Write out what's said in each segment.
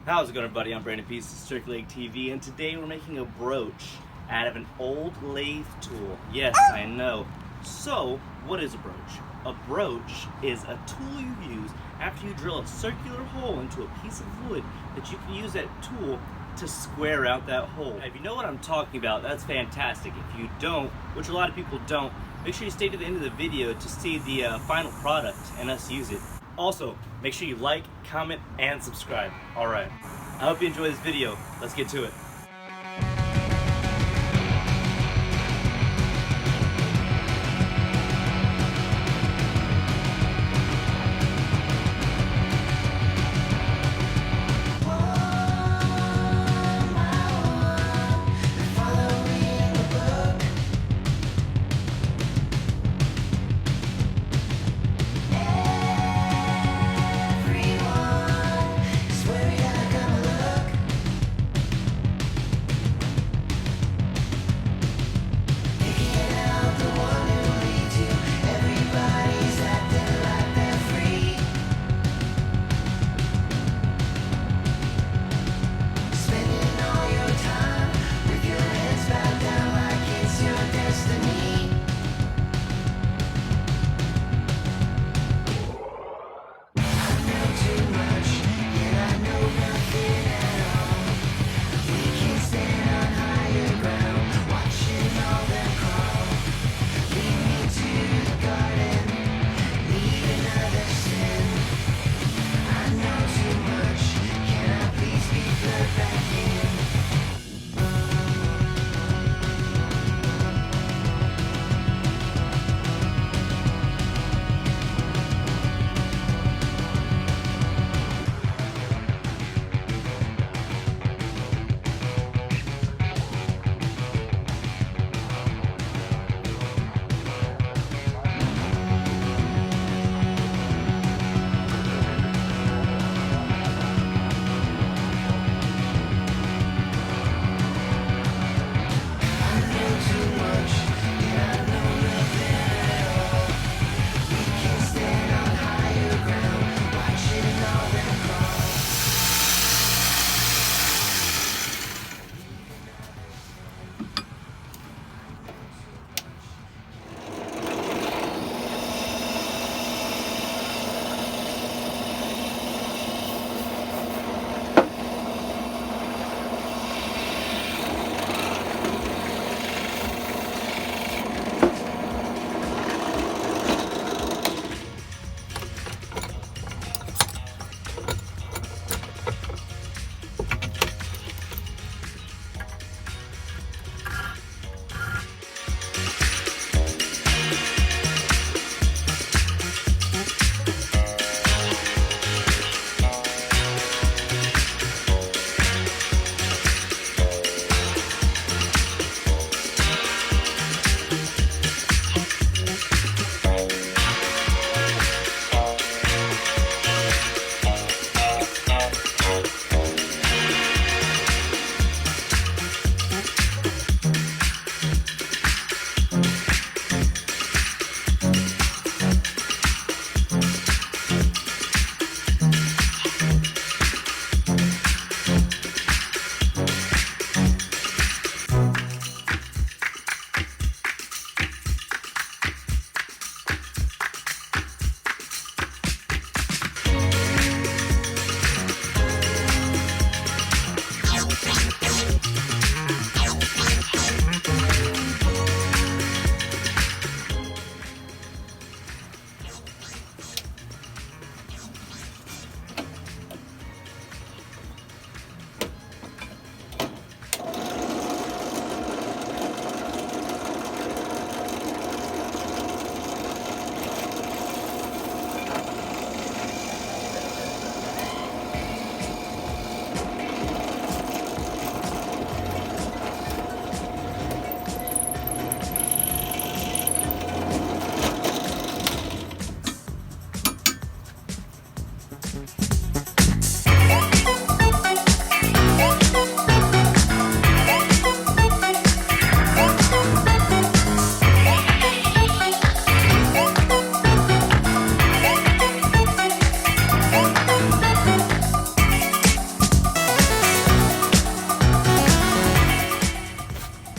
How's it going, everybody? I'm Brandon Peace, this is TURKEYLEGTV, and today we're making a brooch out of an old lathe tool. Yes, I know. So, what is a brooch? A brooch is a tool you use after you drill a circular hole into a piece of wood that you can use that tool to square out that hole. Now, if you know what I'm talking about, that's fantastic. If you don't, which a lot of people don't, make sure you stay to the end of the video to see the final product and us use it. Also, make sure you like, comment, and subscribe. Alright, I hope you enjoy this video. Let's get to it.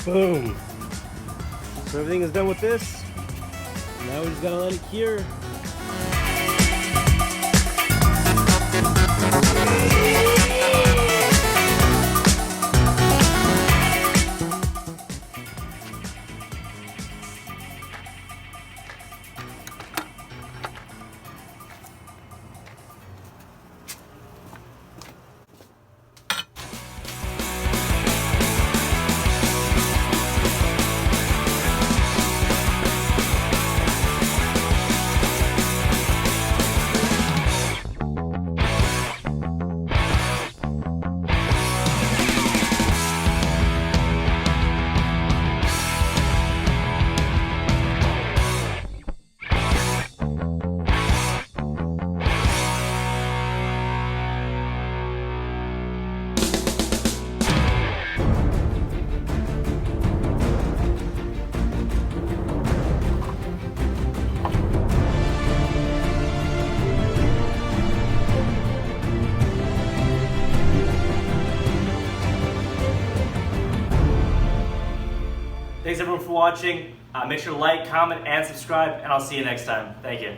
Boom. So everything is done with this. Now we just gotta let it cure. Thanks everyone for watching. Make sure to like, comment, and subscribe, and I'll see you next time. Thank you.